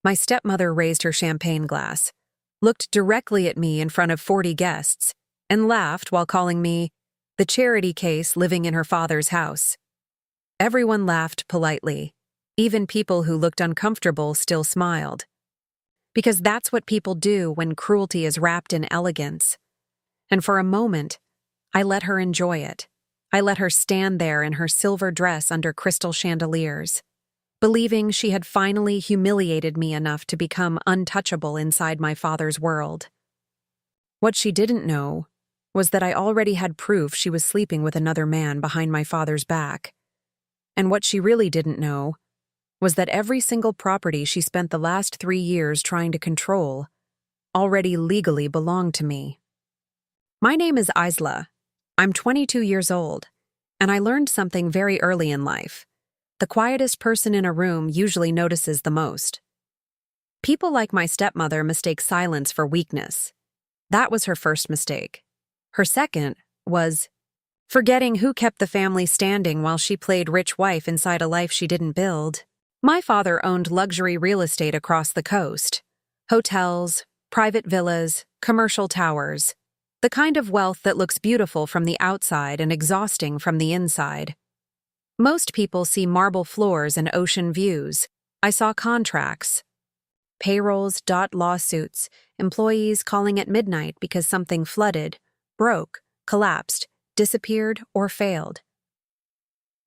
My stepmother raised her champagne glass, looked directly at me in front of 40 guests, and laughed while calling me the charity case living in her father's house. Everyone laughed politely. Even people who looked uncomfortable still smiled. Because that's what people do when cruelty is wrapped in elegance. And for a moment, I let her enjoy it. I let her stand there in her silver dress under crystal chandeliers, believing she had finally humiliated me enough to become untouchable inside my father's world. What she didn't know was that I already had proof she was sleeping with another man behind my father's back. And what she really didn't know was that every single property she spent the last 3 years trying to control already legally belonged to me. My name is Isla. I'm 22 years old, and I learned something very early in life. The quietest person in a room usually notices the most. People like my stepmother mistake silence for weakness. That was her first mistake. Her second was forgetting who kept the family standing while she played rich wife inside a life she didn't build. My father owned luxury real estate across the coast. Hotels, private villas, commercial towers. The kind of wealth that looks beautiful from the outside and exhausting from the inside. Most people see marble floors and ocean views. I saw contracts. Payrolls, lawsuits, employees calling at midnight because something flooded, broke, collapsed, disappeared, or failed.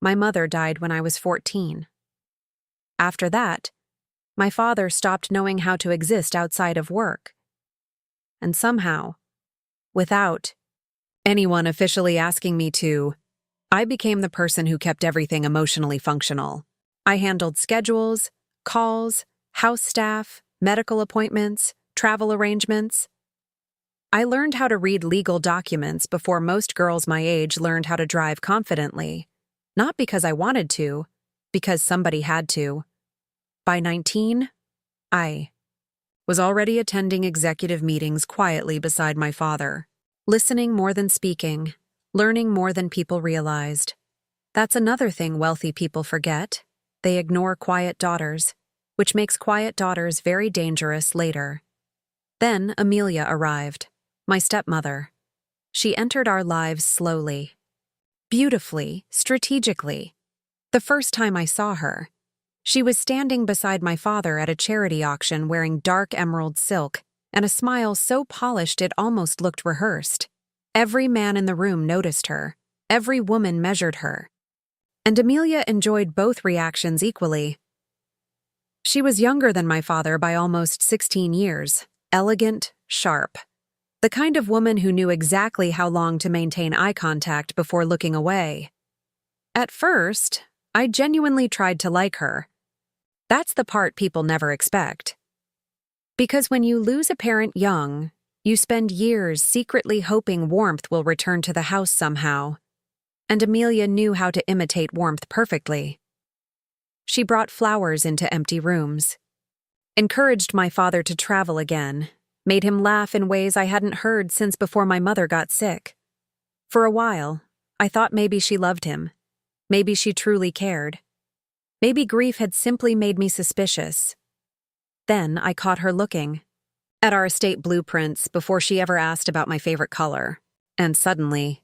My mother died when I was 14. After that, my father stopped knowing how to exist outside of work. And somehow, without anyone officially asking me to, I became the person who kept everything emotionally functional. I handled schedules, calls, house staff, medical appointments, travel arrangements. I learned how to read legal documents before most girls my age learned how to drive confidently. Not because I wanted to, because somebody had to. By 19, I was already attending executive meetings quietly beside my father, listening more than speaking, learning more than people realized. That's another thing wealthy people forget. They ignore quiet daughters, which makes quiet daughters very dangerous later. Then Amelia arrived, my stepmother. She entered our lives slowly, beautifully, strategically. The first time I saw her, she was standing beside my father at a charity auction wearing dark emerald silk and a smile so polished it almost looked rehearsed. Every man in the room noticed her. Every woman measured her. And Amelia enjoyed both reactions equally. She was younger than my father by almost 16 years, elegant, sharp. The kind of woman who knew exactly how long to maintain eye contact before looking away. At first, I genuinely tried to like her. That's the part people never expect. Because when you lose a parent young, you spend years secretly hoping warmth will return to the house somehow. And Amelia knew how to imitate warmth perfectly. She brought flowers into empty rooms, encouraged my father to travel again, made him laugh in ways I hadn't heard since before my mother got sick. For a while, I thought maybe she loved him. Maybe she truly cared. Maybe grief had simply made me suspicious. Then I caught her looking at our estate blueprints before she ever asked about my favorite color. And suddenly,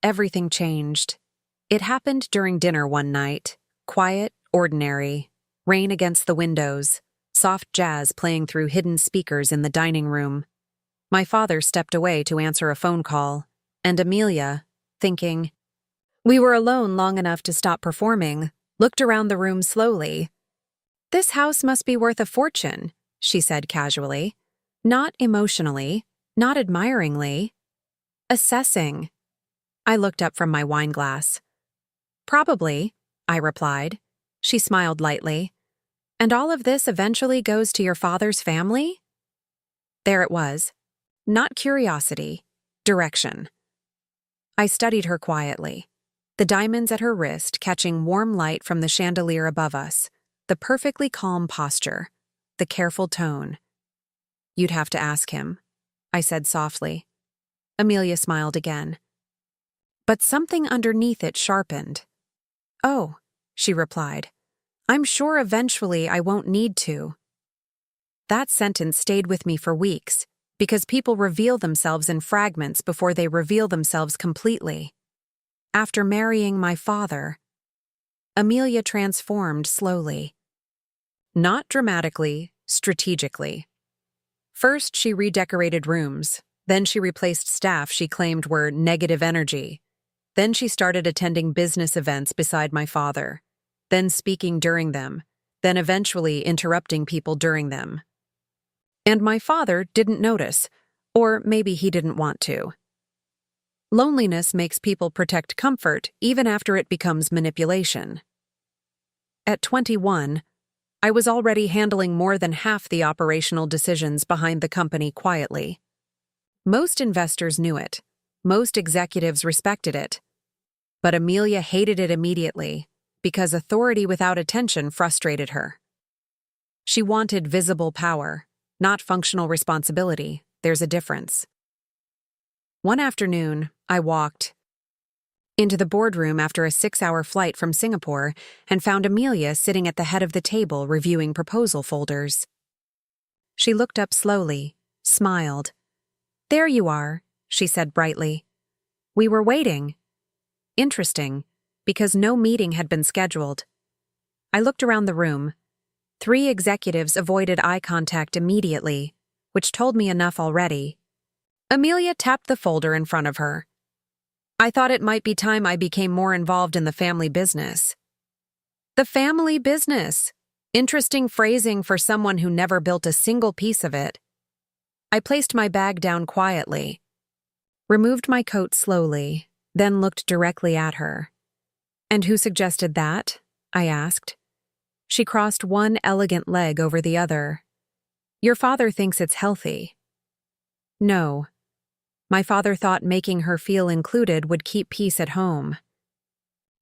everything changed. It happened during dinner one night. Quiet, ordinary. Rain against the windows. Soft jazz playing through hidden speakers in the dining room. My father stepped away to answer a phone call. And Amelia, thinking we were alone long enough to stop performing, looked around the room slowly. "This house must be worth a fortune," she said casually. Not emotionally, not admiringly. Assessing. I looked up from my wine glass. "Probably," I replied. She smiled lightly. "And all of this eventually goes to your father's family?" There it was. Not curiosity, direction. I studied her quietly. The diamonds at her wrist catching warm light from the chandelier above us, the perfectly calm posture, the careful tone. "You'd have to ask him," I said softly. Amelia smiled again. But something underneath it sharpened. "Oh," she replied. "I'm sure eventually I won't need to." That sentence stayed with me for weeks, because people reveal themselves in fragments before they reveal themselves completely. After marrying my father, Amelia transformed slowly. Not dramatically, strategically. First, she redecorated rooms. Then she replaced staff she claimed were negative energy. Then she started attending business events beside my father. Then speaking during them. Then eventually interrupting people during them. And my father didn't notice, or maybe he didn't want to. Loneliness makes people protect comfort even after it becomes manipulation. At 21, I was already handling more than half the operational decisions behind the company quietly. Most investors knew it. Most executives respected it. But Amelia hated it immediately because authority without attention frustrated her. She wanted visible power, not functional responsibility. There's a difference. One afternoon, I walked into the boardroom after a 6-hour flight from Singapore and found Amelia sitting at the head of the table reviewing proposal folders. She looked up slowly, smiled. "There you are," she said brightly. "We were waiting." Interesting, because no meeting had been scheduled. I looked around the room. 3 executives avoided eye contact immediately, which told me enough already. Amelia tapped the folder in front of her. I thought it might be time I became more involved in the family business. The family business. Interesting phrasing for someone who never built a single piece of it. I placed my bag down quietly, removed my coat slowly, then looked directly at her. "And who suggested that?" I asked. She crossed one elegant leg over the other. "Your father thinks it's healthy." "No. My father thought making her feel included would keep peace at home."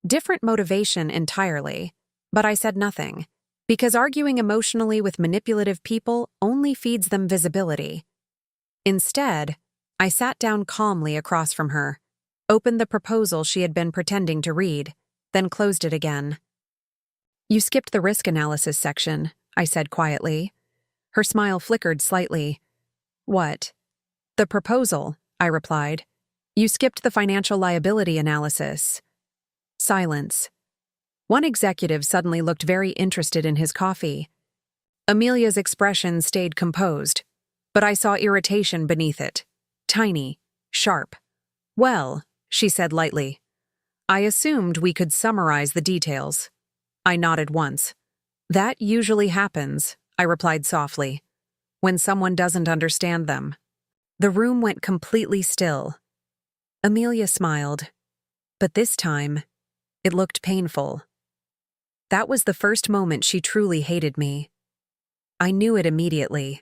Different motivation entirely, but I said nothing, because arguing emotionally with manipulative people only feeds them visibility. Instead, I sat down calmly across from her, opened the proposal she had been pretending to read, then closed it again. "You skipped the risk analysis section," I said quietly. Her smile flickered slightly. "What?" "The proposal," I replied. "You skipped the financial liability analysis." Silence. One executive suddenly looked very interested in his coffee. Amelia's expression stayed composed, but I saw irritation beneath it. Tiny, sharp. "Well," she said lightly. "I assumed we could summarize the details." I nodded once. "That usually happens," I replied softly, "when someone doesn't understand them." The room went completely still. Amelia smiled, but this time, it looked painful. That was the first moment she truly hated me. I knew it immediately,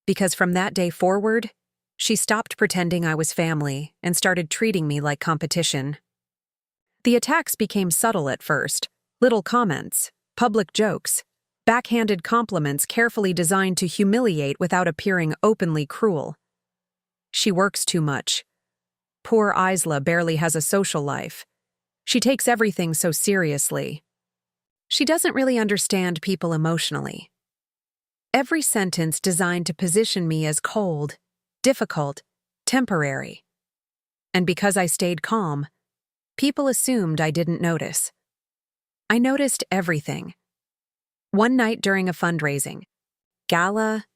because from that day forward, she stopped pretending I was family and started treating me like competition. The attacks became subtle at first, little comments, public jokes, backhanded compliments carefully designed to humiliate without appearing openly cruel. "She works too much. Poor Isla barely has a social life. She takes everything so seriously. She doesn't really understand people emotionally." Every sentence designed to position me as cold, difficult, temporary. And because I stayed calm, people assumed I didn't notice. I noticed everything. One night during a fundraising gala,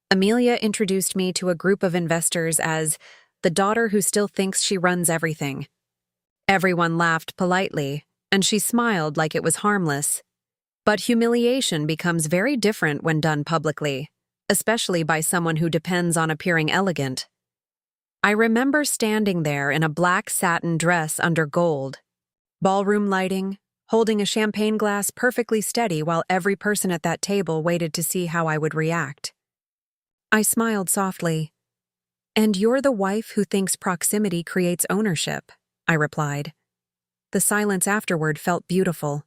Amelia introduced me to a group of investors as the daughter who still thinks she runs everything. Everyone laughed politely, and she smiled like it was harmless. But humiliation becomes very different when done publicly, especially by someone who depends on appearing elegant. I remember standing there in a black satin dress under gold, ballroom lighting, holding a champagne glass perfectly steady while every person at that table waited to see how I would react. I smiled softly. "And you're the wife who thinks proximity creates ownership," I replied. The silence afterward felt beautiful.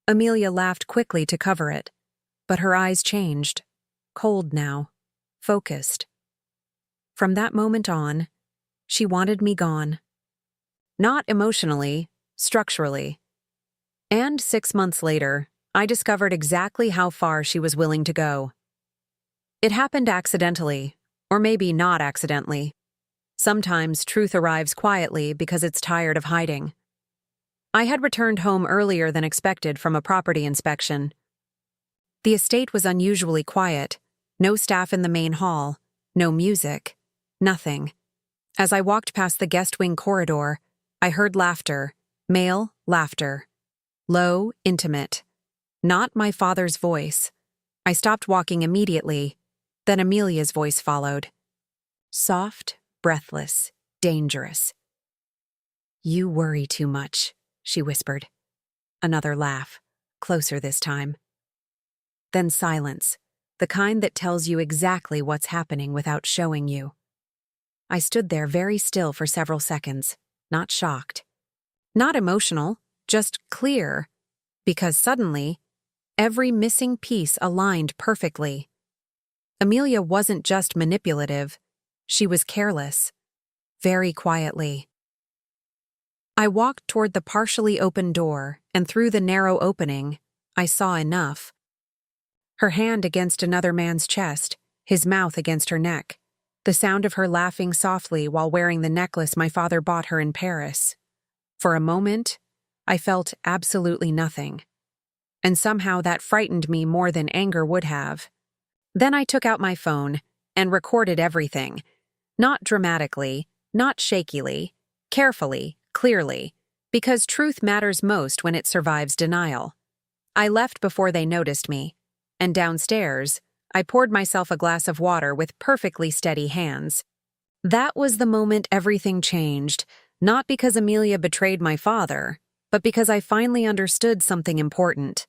Amelia laughed quickly to cover it, but her eyes changed, cold now, focused. From that moment on, she wanted me gone. Not emotionally, structurally. And 6 months later, I discovered exactly how far she was willing to go. It happened accidentally, or maybe not accidentally. Sometimes truth arrives quietly because it's tired of hiding. I had returned home earlier than expected from a property inspection. The estate was unusually quiet, no staff in the main hall, no music, nothing. As I walked past the guest wing corridor, I heard laughter, male laughter. Low, intimate. Not my father's voice. I stopped walking immediately, then Amelia's voice followed. Soft, breathless, dangerous. "You worry too much," she whispered. Another laugh, closer this time. Then silence, the kind that tells you exactly what's happening without showing you. I stood there very still for several seconds, not shocked. Not emotional, just clear, because suddenly, every missing piece aligned perfectly. Amelia wasn't just manipulative, she was careless, very quietly. I walked toward the partially open door, and through the narrow opening, I saw enough. Her hand against another man's chest, his mouth against her neck, the sound of her laughing softly while wearing the necklace my father bought her in Paris. For a moment, I felt absolutely nothing. And somehow that frightened me more than anger would have. Then I took out my phone and recorded everything. Not dramatically, not shakily, carefully, clearly, because truth matters most when it survives denial. I left before they noticed me, and downstairs, I poured myself a glass of water with perfectly steady hands. That was the moment everything changed, not because Amelia betrayed my father, but because I finally understood something important.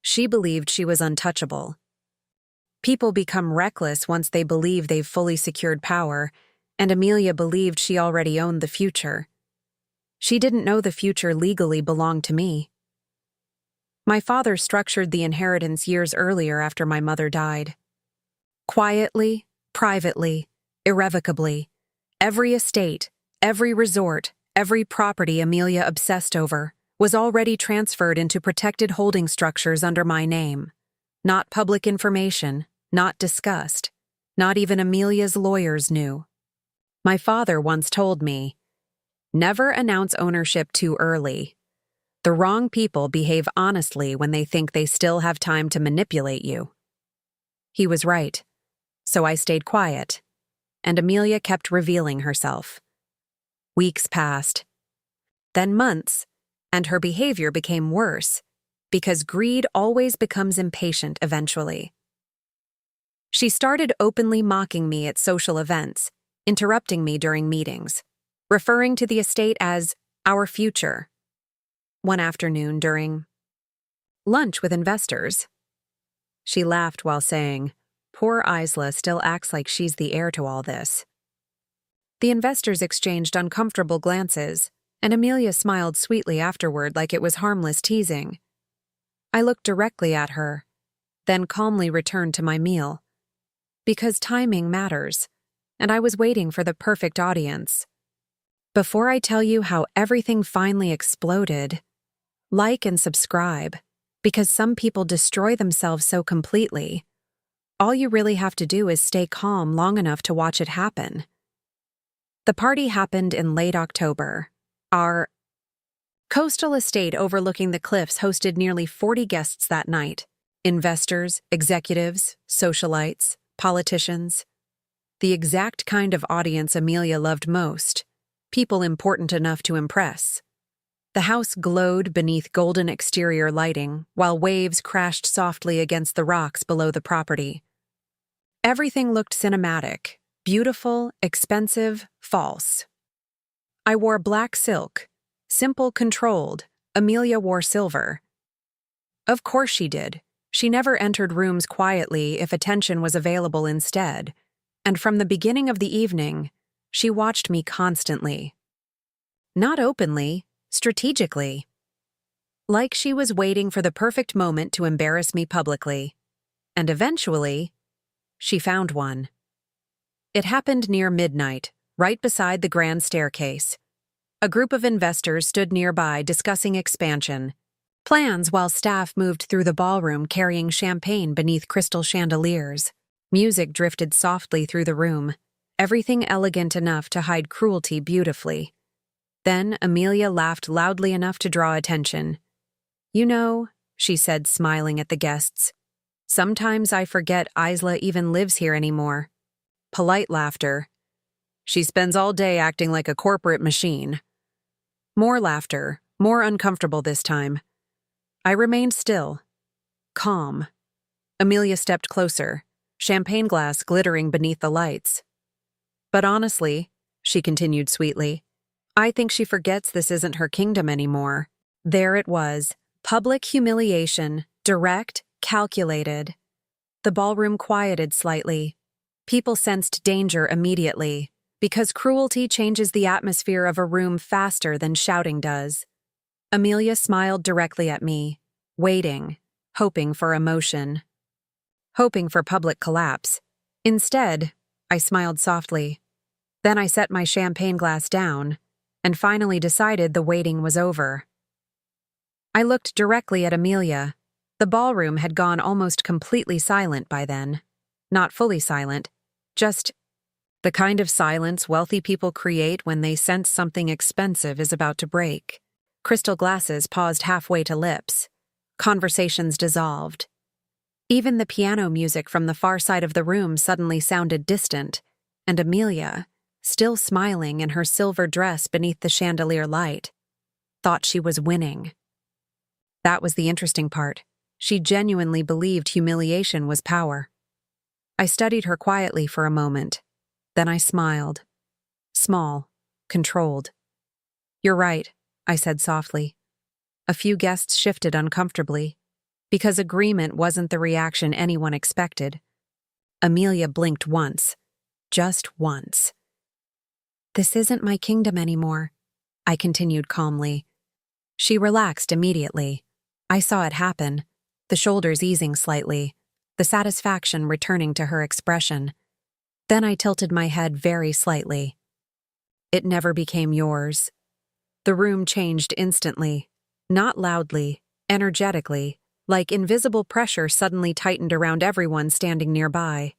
She believed she was untouchable. People become reckless once they believe they've fully secured power, and Amelia believed she already owned the future. She didn't know the future legally belonged to me. My father structured the inheritance years earlier after my mother died. Quietly, privately, irrevocably, every estate, every resort, every property Amelia obsessed over was already transferred into protected holding structures under my name. Not public information, not discussed, not even Amelia's lawyers knew. My father once told me, "Never announce ownership too early. The wrong people behave honestly when they think they still have time to manipulate you." He was right, so I stayed quiet, and Amelia kept revealing herself. Weeks passed, then months, and her behavior became worse, because greed always becomes impatient eventually. She started openly mocking me at social events, interrupting me during meetings, referring to the estate as our future. One afternoon during lunch with investors, she laughed while saying, "Poor Isla still acts like she's the heir to all this." The investors exchanged uncomfortable glances, and Amelia smiled sweetly afterward like it was harmless teasing. I looked directly at her, then calmly returned to my meal. Because timing matters, and I was waiting for the perfect audience. Before I tell you how everything finally exploded, like and subscribe, because some people destroy themselves so completely. All you really have to do is stay calm long enough to watch it happen. The party happened in late October. Our coastal estate overlooking the cliffs hosted nearly 40 guests that night. Investors, executives, socialites, politicians. The exact kind of audience Amelia loved most. People important enough to impress. The house glowed beneath golden exterior lighting, while waves crashed softly against the rocks below the property. Everything looked cinematic, beautiful, expensive, false. I wore black silk, simple, controlled. Amelia wore silver. Of course she did. She never entered rooms quietly if attention was available instead. And from the beginning of the evening, she watched me constantly. Not openly, strategically. Like she was waiting for the perfect moment to embarrass me publicly. And eventually, she found one. It happened near midnight, right beside the grand staircase. A group of investors stood nearby discussing expansion plans while staff moved through the ballroom carrying champagne beneath crystal chandeliers. Music drifted softly through the room, everything elegant enough to hide cruelty beautifully. Then Amelia laughed loudly enough to draw attention. "You know," she said, smiling at the guests, "sometimes I forget Isla even lives here anymore." Polite laughter. "She spends all day acting like a corporate machine." More laughter, more uncomfortable this time. I remained still, calm. Amelia stepped closer, champagne glass glittering beneath the lights. "But honestly," she continued sweetly, "I think she forgets this isn't her kingdom anymore." There it was, public humiliation, direct, calculated. The ballroom quieted slightly. People sensed danger immediately, because cruelty changes the atmosphere of a room faster than shouting does. Amelia smiled directly at me, waiting, hoping for emotion, hoping for public collapse. Instead, I smiled softly. Then I set my champagne glass down, and finally decided the waiting was over. I looked directly at Amelia. The ballroom had gone almost completely silent by then. Not fully silent, just the kind of silence wealthy people create when they sense something expensive is about to break. Crystal glasses paused halfway to lips. Conversations dissolved. Even the piano music from the far side of the room suddenly sounded distant, and Amelia, still smiling in her silver dress beneath the chandelier light, thought she was winning. That was the interesting part. She genuinely believed humiliation was power. I studied her quietly for a moment. Then I smiled. Small, controlled. "You're right," I said softly. A few guests shifted uncomfortably, because agreement wasn't the reaction anyone expected. Amelia blinked once. Just once. "This isn't my kingdom anymore," I continued calmly. She relaxed immediately. I saw it happen, the shoulders easing slightly, the satisfaction returning to her expression. Then I tilted my head very slightly. "It never became yours." The room changed instantly, not loudly, energetically, like invisible pressure suddenly tightened around everyone standing nearby.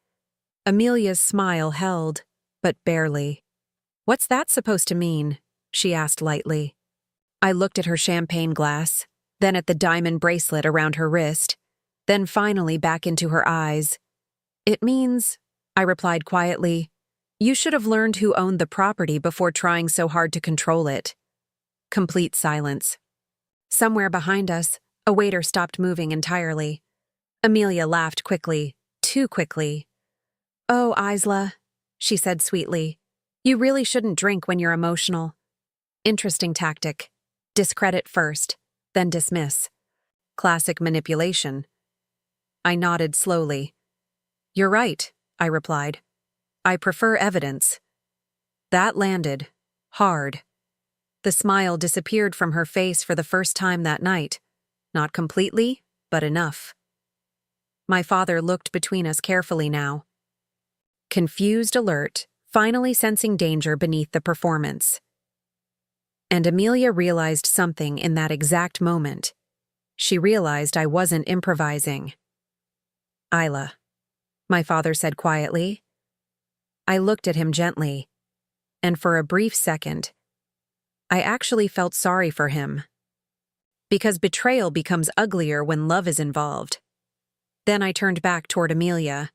Amelia's smile held, but barely. "What's that supposed to mean?" she asked lightly. I looked at her champagne glass, then at the diamond bracelet around her wrist, then finally back into her eyes. "It means," I replied quietly, "you should have learned who owned the property before trying so hard to control it." Complete silence. Somewhere behind us, a waiter stopped moving entirely. Amelia laughed quickly, too quickly. "Oh, Isla," she said sweetly, "you really shouldn't drink when you're emotional." Interesting tactic. Discredit first, then dismiss. Classic manipulation. I nodded slowly. "You're right," I replied. "I prefer evidence." That landed. Hard. The smile disappeared from her face for the first time that night. Not completely, but enough. My father looked between us carefully now. Confused, alert, finally sensing danger beneath the performance. And Amelia realized something in that exact moment. She realized I wasn't improvising. "Isla," my father said quietly. I looked at him gently, and for a brief second, I actually felt sorry for him. Because betrayal becomes uglier when love is involved. Then I turned back toward Amelia.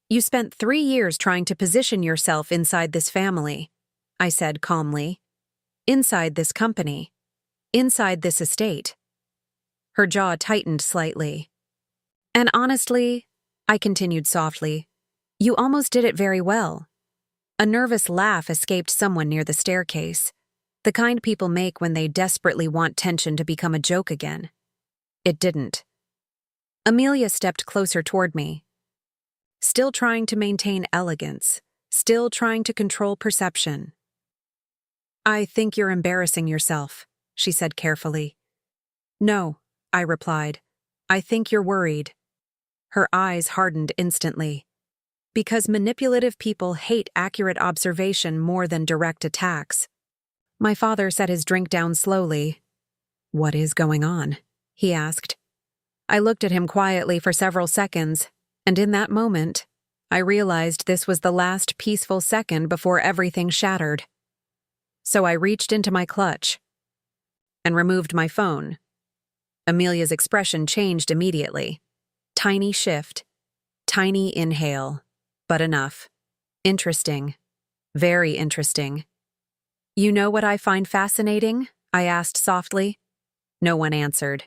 "You spent 3 years trying to position yourself inside this family," I said calmly. "Inside this company. Inside this estate." Her jaw tightened slightly. "And honestly," I continued softly, "you almost did it very well." A nervous laugh escaped someone near the staircase, the kind people make when they desperately want tension to become a joke again. It didn't. Amelia stepped closer toward me. Still trying to maintain elegance, still trying to control perception. "I think you're embarrassing yourself," she said carefully. "No," I replied. "I think you're worried." Her eyes hardened instantly. Because manipulative people hate accurate observation more than direct attacks. My father set his drink down slowly. "What is going on?" he asked. I looked at him quietly for several seconds, and in that moment, I realized this was the last peaceful second before everything shattered. So I reached into my clutch and removed my phone. Amelia's expression changed immediately. Tiny shift, tiny inhale, but enough. Interesting. Very interesting. You know what I find fascinating? I asked softly. No one answered.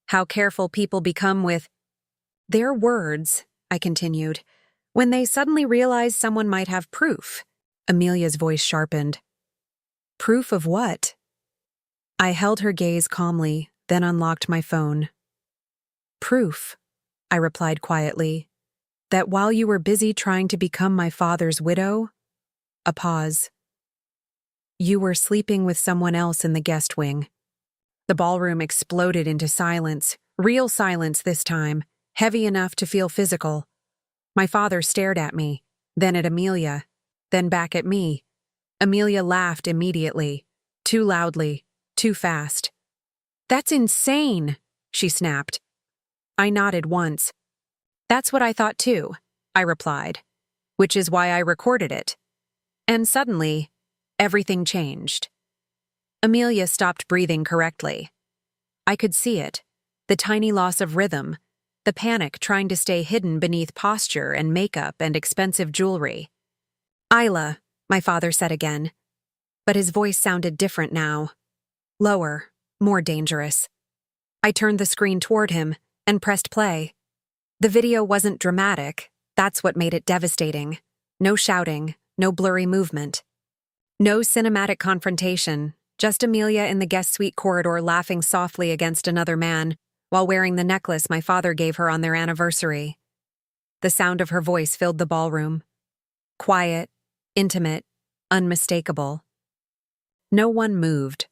How careful people become with their words, I continued, when they suddenly realize someone might have proof. Amelia's voice sharpened. Proof of what? I held her gaze calmly, then unlocked my phone. Proof, I replied quietly, that while you were busy trying to become my father's widow, a pause. You were sleeping with someone else in the guest wing. The ballroom exploded into silence, real silence this time, heavy enough to feel physical. My father stared at me, then at Amelia, then back at me. Amelia laughed immediately, too loudly, too fast. That's insane, she snapped. I nodded once. That's what I thought too, I replied, which is why I recorded it. And suddenly, everything changed. Amelia stopped breathing correctly. I could see it, the tiny loss of rhythm, the panic trying to stay hidden beneath posture and makeup and expensive jewelry. Isla, my father said again, but his voice sounded different now. Lower, more dangerous. I turned the screen toward him and pressed play. The video wasn't dramatic, that's what made it devastating. No shouting, no blurry movement. No cinematic confrontation, just Amelia in the guest suite corridor laughing softly against another man while wearing the necklace my father gave her on their anniversary. The sound of her voice filled the ballroom. Quiet, intimate, unmistakable. No one moved.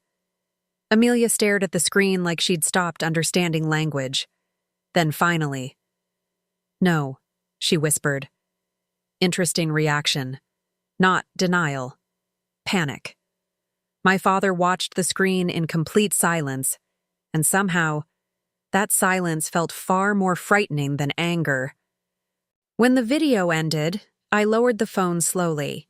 Amelia stared at the screen like she'd stopped understanding language. Then finally, no, she whispered. Interesting reaction. Not denial. Panic. My father watched the screen in complete silence, and somehow, that silence felt far more frightening than anger. When the video ended, I lowered the phone slowly.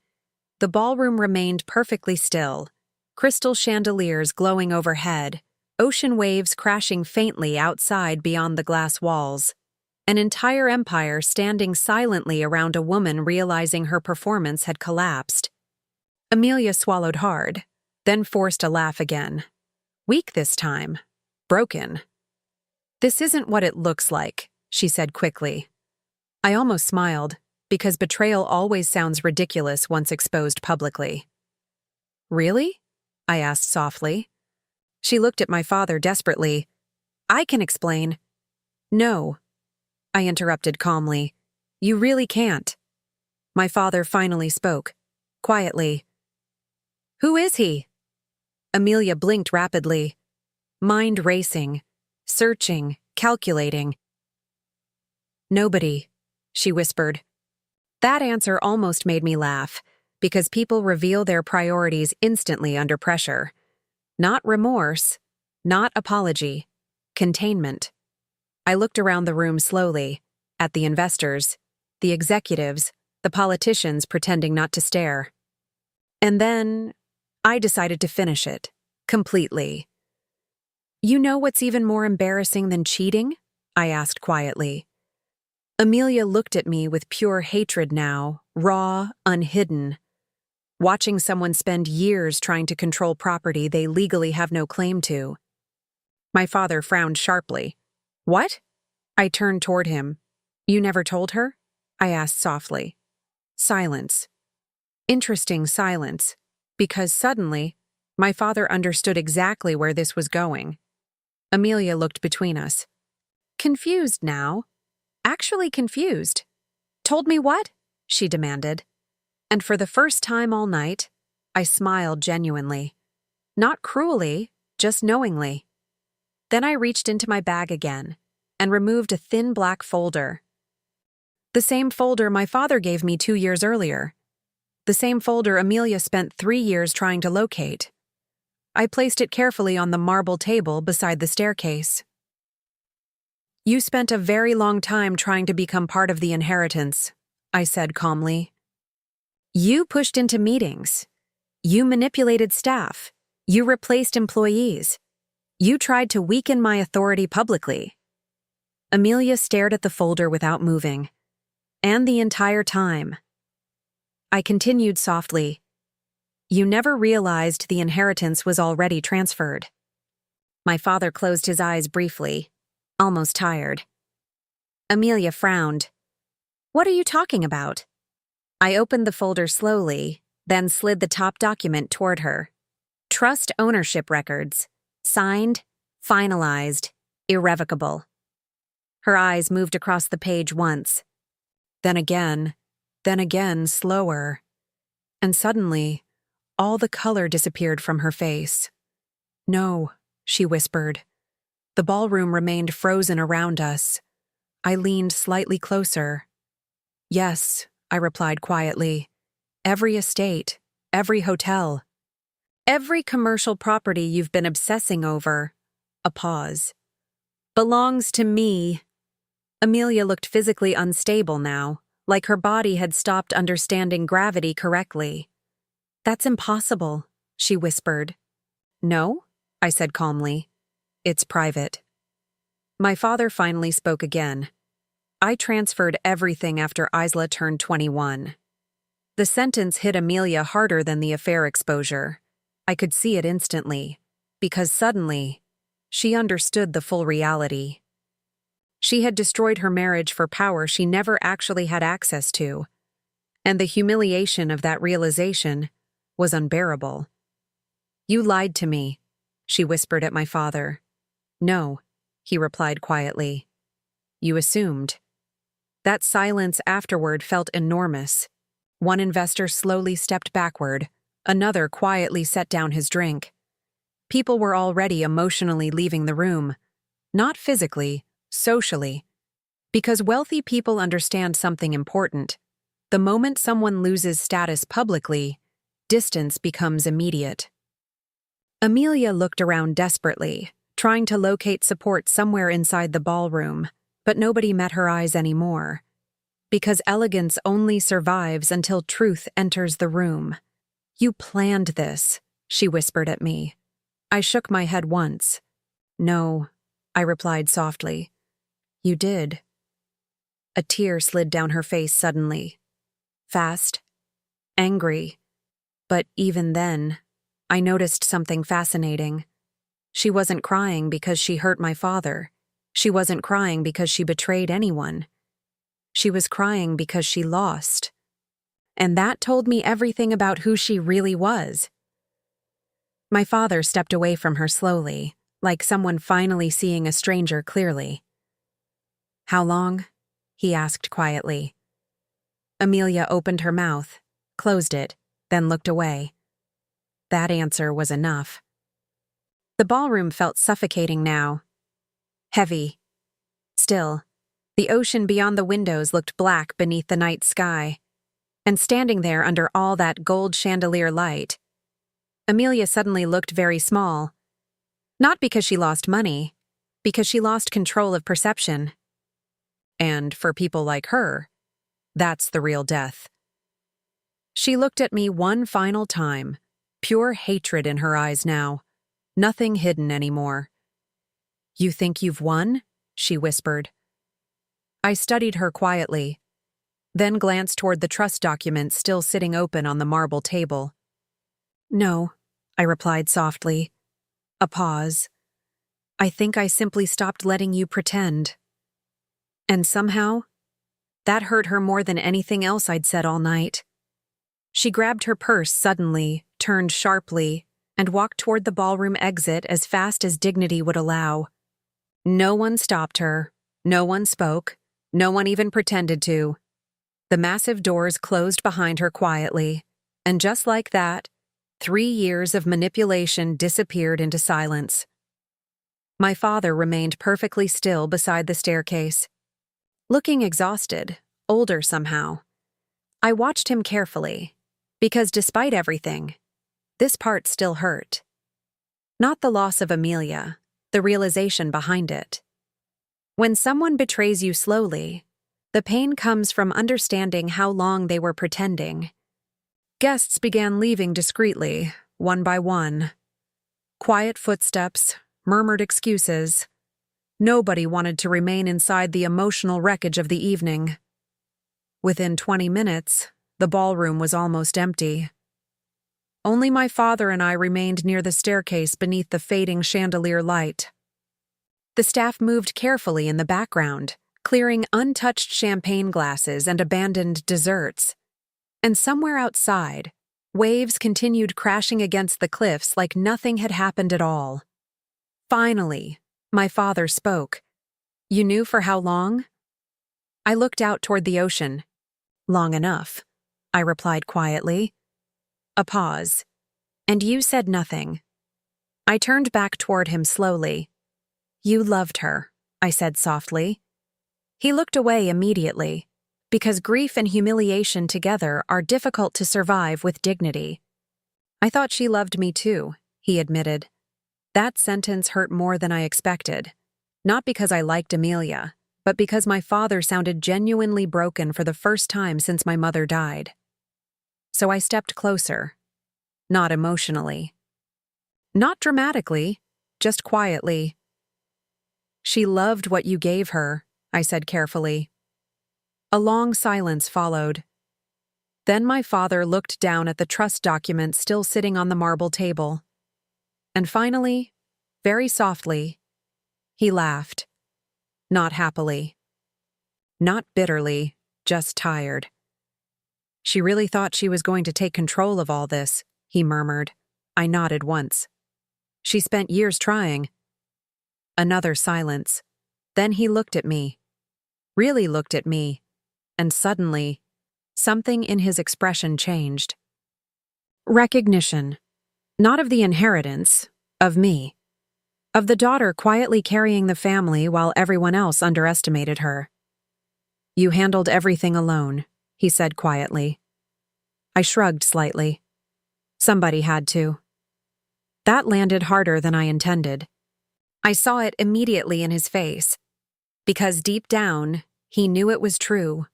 The ballroom remained perfectly still, crystal chandeliers glowing overhead, ocean waves crashing faintly outside beyond the glass walls. An entire empire standing silently around a woman realizing her performance had collapsed. Amelia swallowed hard, then forced a laugh again. Weak this time. Broken. This isn't what it looks like, she said quickly. I almost smiled, because betrayal always sounds ridiculous once exposed publicly. Really? I asked softly. She looked at my father desperately. I can explain. No, I interrupted calmly. You really can't. My father finally spoke, quietly. Who is he? Amelia blinked rapidly, mind racing, searching, calculating. Nobody, she whispered. That answer almost made me laugh, because people reveal their priorities instantly under pressure. Not remorse, not apology, containment. I looked around the room slowly, at the investors, the executives, the politicians pretending not to stare. And then, I decided to finish it, completely. You know what's even more embarrassing than cheating? I asked quietly. Amelia looked at me with pure hatred now, raw, unhidden. Watching someone spend years trying to control property they legally have no claim to. My father frowned sharply. What? I turned toward him. You never told her? I asked softly. Silence. Interesting silence, because suddenly, my father understood exactly where this was going. Amelia looked between us. Confused now. Actually confused. Told me what? She demanded. And for the first time all night, I smiled genuinely. Not cruelly, just knowingly. Then I reached into my bag again and removed a thin black folder. The same folder my father gave me 2 years earlier. The same folder Amelia spent 3 years trying to locate. I placed it carefully on the marble table beside the staircase. You spent a very long time trying to become part of the inheritance, I said calmly. You pushed into meetings. You manipulated staff. You replaced employees. You tried to weaken my authority publicly. Amelia stared at the folder without moving. And the entire time. I continued softly. You never realized the inheritance was already transferred. My father closed his eyes briefly, almost tired. Amelia frowned. What are you talking about? I opened the folder slowly, then slid the top document toward her. Trust ownership records. Signed, finalized, irrevocable. Her eyes moved across the page once. Then again, slower. And suddenly, all the color disappeared from her face. No, she whispered. The ballroom remained frozen around us. I leaned slightly closer. Yes, I replied quietly. Every estate, every hotel. Every commercial property you've been obsessing over. A pause. Belongs to me. Amelia looked physically unstable now, like her body had stopped understanding gravity correctly. That's impossible, she whispered. No, I said calmly. It's private. My father finally spoke again. I transferred everything after Isla turned 21. The sentence hit Amelia harder than the affair exposure. I could see it instantly, because suddenly, she understood the full reality. She had destroyed her marriage for power she never actually had access to, and the humiliation of that realization was unbearable. You lied to me, she whispered at my father. No, he replied quietly. You assumed. That silence afterward felt enormous. One investor slowly stepped backward, another quietly set down his drink. People were already emotionally leaving the room. Not physically, socially. Because wealthy people understand something important. The moment someone loses status publicly, distance becomes immediate. Amelia looked around desperately, trying to locate support somewhere inside the ballroom, but nobody met her eyes anymore. Because elegance only survives until truth enters the room. You planned this, she whispered at me. I shook my head once. No, I replied softly. You did. A tear slid down her face suddenly. Fast. Angry. But even then, I noticed something fascinating. She wasn't crying because she hurt my father. She wasn't crying because she betrayed anyone. She was crying because she lost. And that told me everything about who she really was. My father stepped away from her slowly, like someone finally seeing a stranger clearly. How long? He asked quietly. Amelia opened her mouth, closed it, then looked away. That answer was enough. The ballroom felt suffocating now. Heavy. Still. The ocean beyond the windows looked black beneath the night sky. And standing there under all that gold chandelier light, Amelia suddenly looked very small. Not because she lost money, because she lost control of perception. And for people like her, that's the real death. She looked at me one final time, pure hatred in her eyes now, nothing hidden anymore. You think you've won? She whispered. I studied her quietly, then glanced toward the trust documents still sitting open on the marble table. No, I replied softly. A pause. I think I simply stopped letting you pretend. And somehow, that hurt her more than anything else I'd said all night. She grabbed her purse suddenly, turned sharply, and walked toward the ballroom exit as fast as dignity would allow. No one stopped her. No one spoke. No one even pretended to. The massive doors closed behind her quietly, and just like that, 3 years of manipulation disappeared into silence. My father remained perfectly still beside the staircase, looking exhausted, older somehow. I watched him carefully, because despite everything, this part still hurt. Not the loss of Amelia, the realization behind it. When someone betrays you slowly, The pain comes from understanding how long they were pretending. Guests began leaving discreetly, one by one. Quiet footsteps, murmured excuses. Nobody wanted to remain inside the emotional wreckage of the evening. Within 20 minutes, the ballroom was almost empty. Only my father and I remained near the staircase beneath the fading chandelier light. The staff moved carefully in the background, clearing untouched champagne glasses and abandoned desserts. And somewhere outside, waves continued crashing against the cliffs like nothing had happened at all. Finally, my father spoke. "You knew for how long?" I looked out toward the ocean. "Long enough," I replied quietly. A pause. "And you said nothing." I turned back toward him slowly. "You loved her," I said softly. He looked away immediately, because grief and humiliation together are difficult to survive with dignity. "I thought she loved me too," he admitted. That sentence hurt more than I expected, not because I liked Amelia, but because my father sounded genuinely broken for the first time since my mother died. So I stepped closer. Not emotionally. Not dramatically, just quietly. "She loved what you gave her," I said carefully. A long silence followed. Then my father looked down at the trust document still sitting on the marble table. And finally, very softly, he laughed. Not happily. Not bitterly, just tired. "She really thought she was going to take control of all this," he murmured. I nodded once. "She spent years trying." Another silence. Then he looked at me. Really looked at me. And suddenly, something in his expression changed. Recognition. Not of the inheritance, of me. Of the daughter quietly carrying the family while everyone else underestimated her. "You handled everything alone," he said quietly. I shrugged slightly. Somebody had to. That landed harder than I intended. I saw it immediately in his face, because deep down, he knew it was true.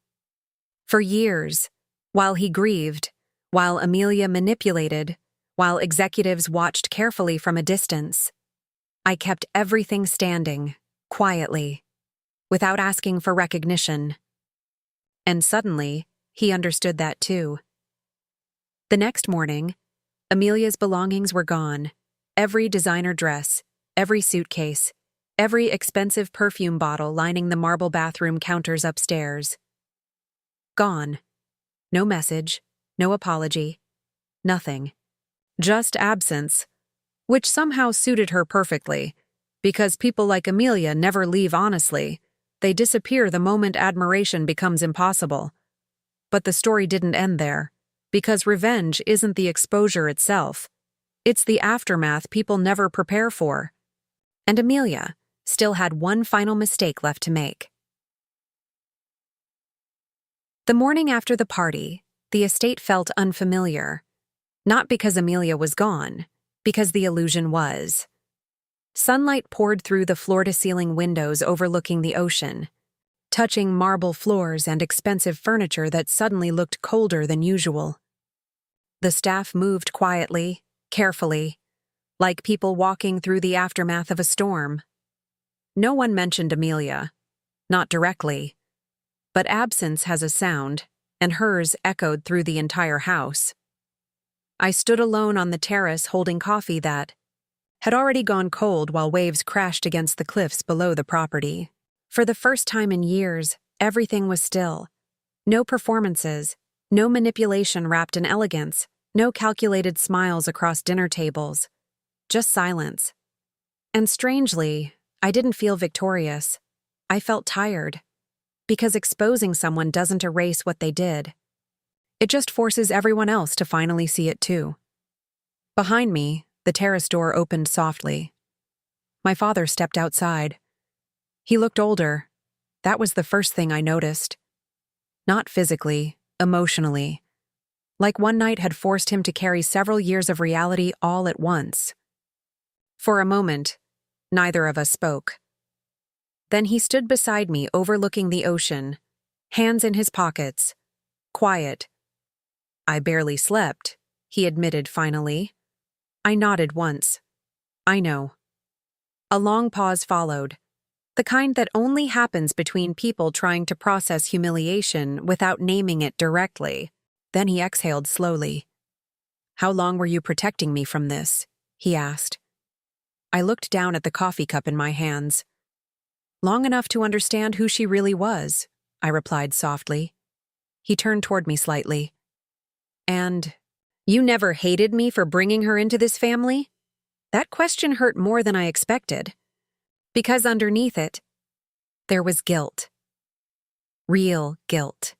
For years, while he grieved, while Amelia manipulated, while executives watched carefully from a distance, I kept everything standing, quietly, without asking for recognition. And suddenly, he understood that too. The next morning, Amelia's belongings were gone. Every designer dress, every suitcase, every expensive perfume bottle lining the marble bathroom counters upstairs. Gone. No message, no apology, nothing. Just absence, which somehow suited her perfectly, because people like Amelia never leave honestly. They disappear the moment admiration becomes impossible. But the story didn't end there, because revenge isn't the exposure itself. It's the aftermath people never prepare for. And Amelia still had one final mistake left to make. The morning after the party, the estate felt unfamiliar. Not because Amelia was gone, because the illusion was. Sunlight poured through the floor-to-ceiling windows overlooking the ocean, touching marble floors and expensive furniture that suddenly looked colder than usual. The staff moved quietly, carefully, like people walking through the aftermath of a storm. No one mentioned Amelia, not directly, but absence has a sound, and hers echoed through the entire house. I stood alone on the terrace holding coffee that had already gone cold while waves crashed against the cliffs below the property. For the first time in years, everything was still. No performances, no manipulation wrapped in elegance, no calculated smiles across dinner tables. Just silence. And strangely, I didn't feel victorious. I felt tired. Because exposing someone doesn't erase what they did. It just forces everyone else to finally see it too. Behind me, the terrace door opened softly. My father stepped outside. He looked older. That was the first thing I noticed. Not physically, emotionally. Like one night had forced him to carry several years of reality all at once. For a moment, neither of us spoke. Then he stood beside me overlooking the ocean, hands in his pockets, quiet. I barely slept, he admitted finally. I nodded once. I know. A long pause followed, the kind that only happens between people trying to process humiliation without naming it directly. Then he exhaled slowly. How long were you protecting me from this? He asked. I looked down at the coffee cup in my hands. Long enough to understand who she really was, I replied softly. He turned toward me slightly. And you never hated me for bringing her into this family? That question hurt more than I expected. Because underneath it, there was guilt. Real guilt.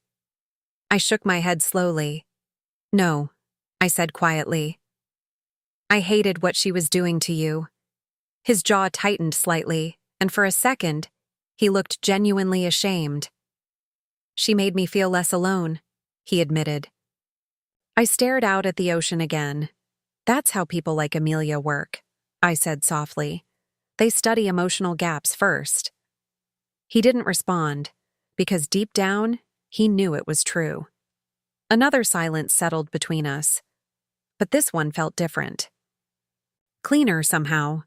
I shook my head slowly. No, I said quietly. I hated what she was doing to you. His jaw tightened slightly, and for a second, he looked genuinely ashamed. She made me feel less alone, he admitted. I stared out at the ocean again. That's how people like Amelia work, I said softly. They study emotional gaps first. He didn't respond, because deep down, he knew it was true. Another silence settled between us, but this one felt different. Cleaner somehow.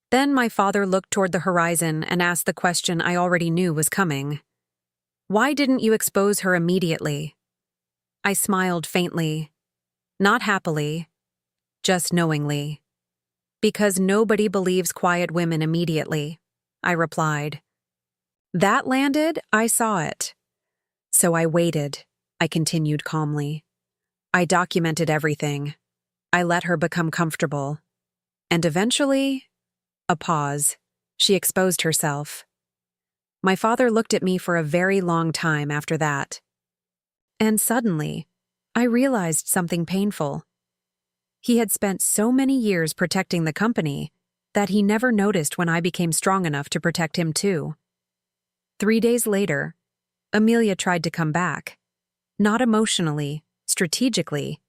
Then my father looked toward the horizon and asked the question I already knew was coming. Why didn't you expose her immediately? I smiled faintly, not happily, just knowingly. Because nobody believes quiet women immediately, I replied. That landed, I saw it. So I waited, I continued calmly. I documented everything. I let her become comfortable. And eventually, a pause. She exposed herself. My father looked at me for a very long time after that. And suddenly, I realized something painful. He had spent so many years protecting the company that he never noticed when I became strong enough to protect him too. 3 days later, Amelia tried to come back. Not emotionally, strategically.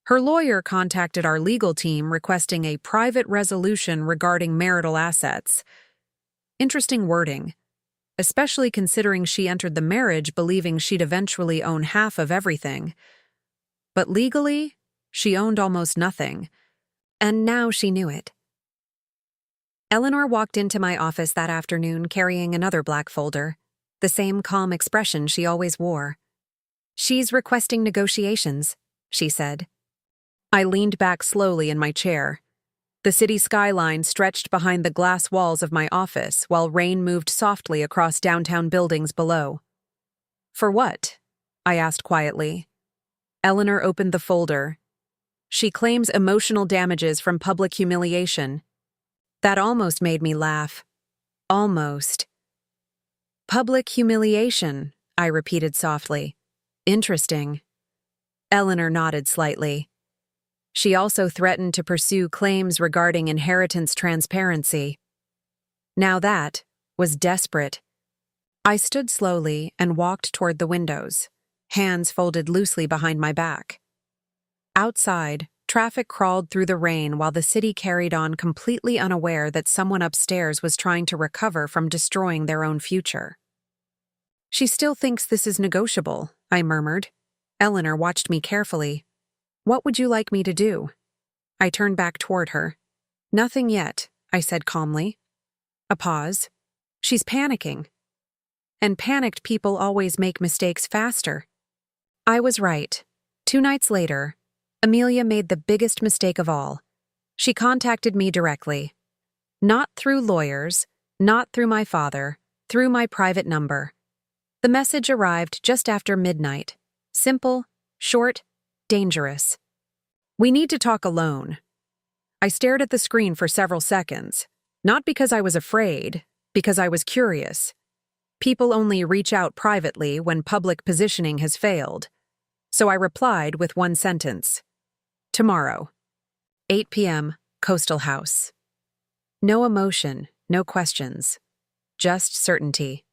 Her lawyer contacted our legal team requesting a private resolution regarding marital assets. Interesting wording, especially considering she entered the marriage believing she'd eventually own half of everything. But legally, she owned almost nothing, and now she knew it. Eleanor walked into my office that afternoon carrying another black folder, the same calm expression she always wore. She's requesting negotiations, she said. I leaned back slowly in my chair. The city skyline stretched behind the glass walls of my office while rain moved softly across downtown buildings below. For what? I asked quietly. Eleanor opened the folder. She claims emotional damages from public humiliation. That almost made me laugh. Almost. Public humiliation, I repeated softly. Interesting. Eleanor nodded slightly. She also threatened to pursue claims regarding inheritance transparency. Now that was desperate. I stood slowly and walked toward the windows, hands folded loosely behind my back. Outside, traffic crawled through the rain while the city carried on completely unaware that someone upstairs was trying to recover from destroying their own future. She still thinks this is negotiable, I murmured. Eleanor watched me carefully. What would you like me to do? I turned back toward her. Nothing yet, I said calmly. A pause. She's panicking. And panicked people always make mistakes faster. I was right. 2 nights later, Amelia made the biggest mistake of all. She contacted me directly. Not through lawyers, not through my father, through my private number. The message arrived just after midnight. Simple, short, dangerous. We need to talk alone. I stared at the screen for several seconds, not because I was afraid, because I was curious. People only reach out privately when public positioning has failed. So I replied with one sentence. Tomorrow. 8 p.m., Coastal House. No emotion, no questions. Just certainty.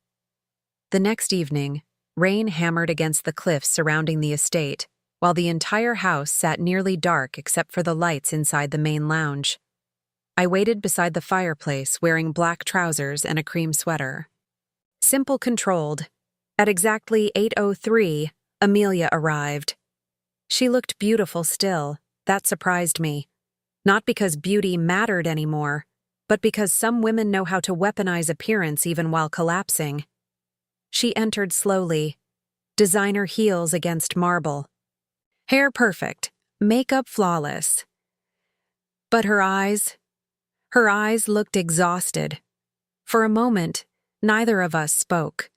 The next evening, rain hammered against the cliffs surrounding the estate, while the entire house sat nearly dark except for the lights inside the main lounge. I waited beside the fireplace wearing black trousers and a cream sweater. Simple, controlled, At exactly 8:03, Amelia arrived. She looked beautiful still. That surprised me. Not because beauty mattered anymore, but because some women know how to weaponize appearance even while collapsing. She entered slowly, designer heels against marble. Hair perfect, makeup flawless. But her eyes looked exhausted. For a moment, neither of us spoke.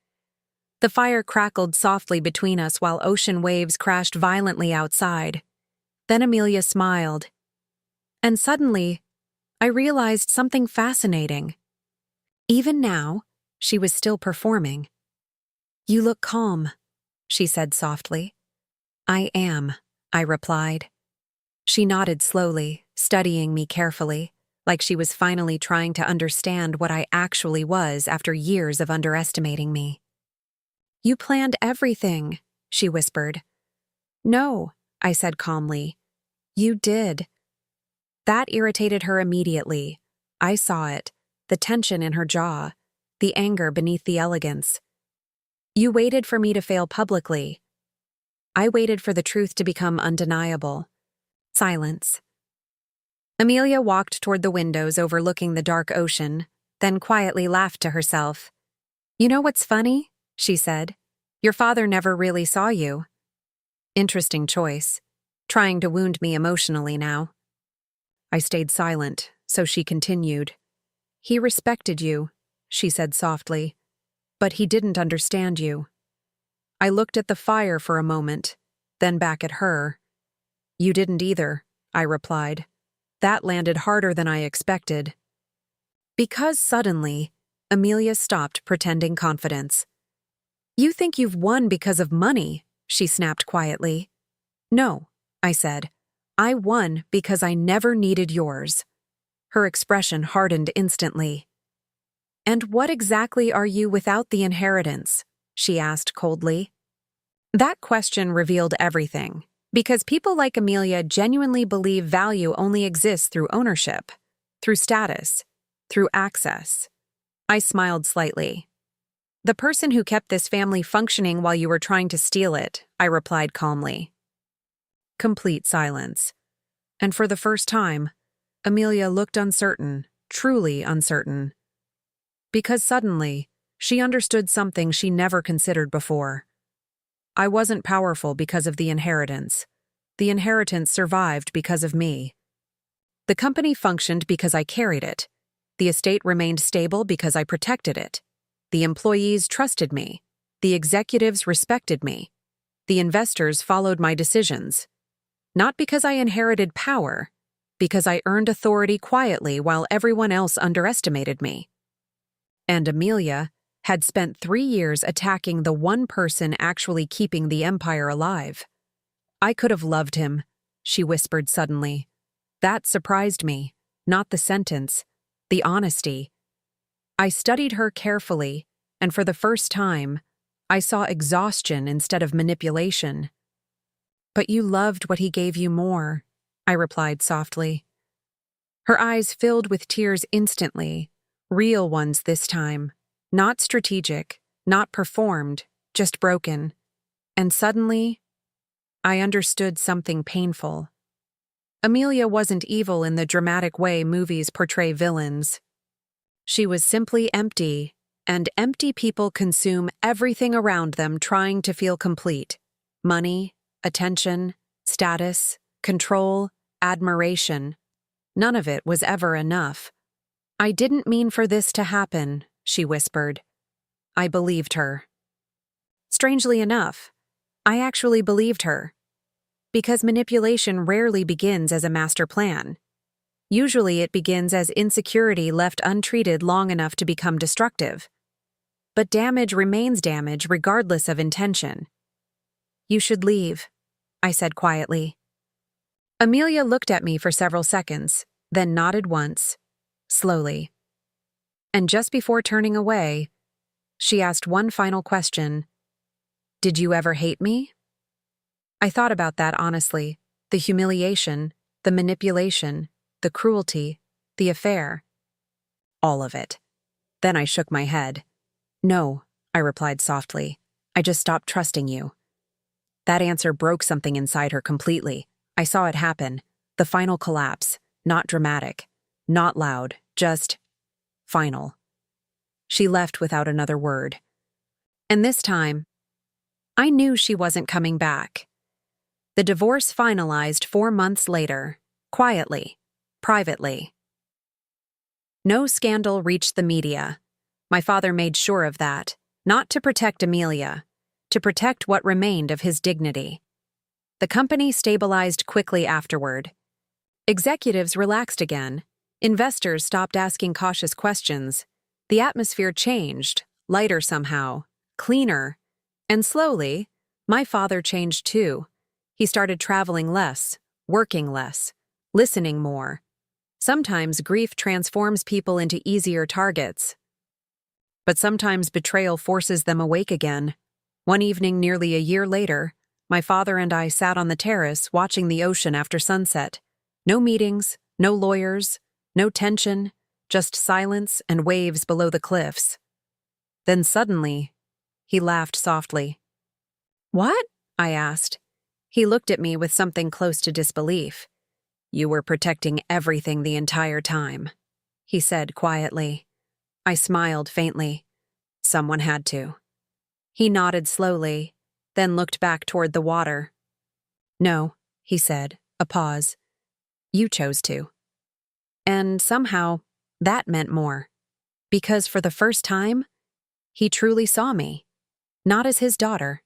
The fire crackled softly between us while ocean waves crashed violently outside. Then Amelia smiled. And suddenly, I realized something fascinating. Even now, she was still performing. "You look calm," she said softly. "I am," I replied. She nodded slowly, studying me carefully, like she was finally trying to understand what I actually was after years of underestimating me. "You planned everything," she whispered. "No," I said calmly. "You did." That irritated her immediately. I saw it, the tension in her jaw, the anger beneath the elegance. "You waited for me to fail publicly." I waited for the truth to become undeniable. Silence. Amelia walked toward the windows overlooking the dark ocean, then quietly laughed to herself. "You know what's funny?" she said. "Your father never really saw you." Interesting choice. Trying to wound me emotionally now. I stayed silent, so she continued. "He respected you," she said softly, "but he didn't understand you." I looked at the fire for a moment, then back at her. "You didn't either," I replied. That landed harder than I expected. Because suddenly, Amelia stopped pretending confidence. "You think you've won because of money," she snapped quietly. "No," I said. "I won because I never needed yours." Her expression hardened instantly. "And what exactly are you without the inheritance?" she asked coldly. That question revealed everything, because people like Amelia genuinely believe value only exists through ownership, through status, through access. I smiled slightly. "The person who kept this family functioning while you were trying to steal it," I replied calmly. Complete silence. And for the first time, Amelia looked uncertain, truly uncertain. Because suddenly, she understood something she never considered before. I wasn't powerful because of the inheritance. The inheritance survived because of me. The company functioned because I carried it. The estate remained stable because I protected it. The employees trusted me. The executives respected me. The investors followed my decisions. Not because I inherited power, because I earned authority quietly while everyone else underestimated me. And Amelia had spent 3 years attacking the one person actually keeping the empire alive. "I could have loved him," she whispered suddenly. That surprised me, not the sentence, the honesty. I studied her carefully, and for the first time, I saw exhaustion instead of manipulation. "But you loved what he gave you more," I replied softly. Her eyes filled with tears instantly, real ones this time, not strategic, not performed, just broken. And suddenly, I understood something painful. Amelia wasn't evil in the dramatic way movies portray villains. She was simply empty, and empty people consume everything around them trying to feel complete. Money, attention, status, control, admiration. None of it was ever enough. "I didn't mean for this to happen," she whispered. I believed her. Strangely enough, I actually believed her. Because manipulation rarely begins as a master plan. Usually it begins as insecurity left untreated long enough to become destructive. But damage remains damage regardless of intention. "You should leave," I said quietly. Amelia looked at me for several seconds, then nodded once, slowly. And just before turning away, she asked one final question. "Did you ever hate me?" I thought about that honestly. The humiliation, the manipulation, the cruelty, the affair. All of it. Then I shook my head. "No," I replied softly. I just stopped trusting you." That answer broke something inside her completely. I saw it happen. The final collapse. Not dramatic. Not loud. Just final. She left without another word. And this time, I knew she wasn't coming back. The divorce finalized 4 months later, quietly, privately. No scandal reached the media. My father made sure of that, not to protect Amelia, to protect what remained of his dignity. The company stabilized quickly afterward. Executives relaxed again. Investors stopped asking cautious questions. The atmosphere changed, lighter somehow, cleaner. And slowly, my father changed too. He started traveling less, working less, listening more. Sometimes grief transforms people into easier targets. But sometimes betrayal forces them awake again. One evening nearly a year later, my father and I sat on the terrace watching the ocean after sunset. No meetings, no lawyers, no tension, just silence and waves below the cliffs. Then suddenly, he laughed softly. "What?" I asked. He looked at me with something close to disbelief. "You were protecting everything the entire time," he said quietly. I smiled faintly. Someone had to. He nodded slowly, then looked back toward the water. "No," he said, a pause. "You chose to." And somehow, that meant more. Because for the first time, he truly saw me. Not as his daughter.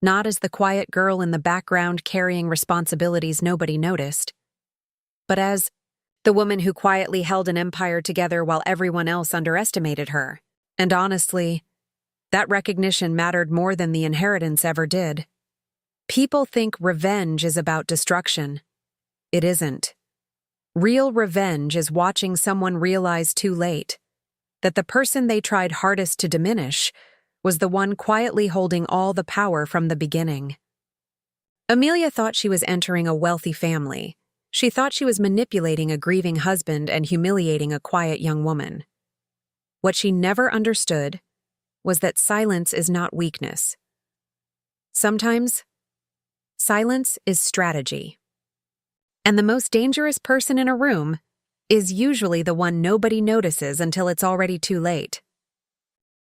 Not as the quiet girl in the background carrying responsibilities nobody noticed. But as the woman who quietly held an empire together while everyone else underestimated her. And honestly, that recognition mattered more than the inheritance ever did. People think revenge is about destruction. It isn't. Real revenge is watching someone realize too late that the person they tried hardest to diminish was the one quietly holding all the power from the beginning. Amelia thought she was entering a wealthy family. She thought she was manipulating a grieving husband and humiliating a quiet young woman. What she never understood was that silence is not weakness. Sometimes, silence is strategy. And the most dangerous person in a room is usually the one nobody notices until it's already too late.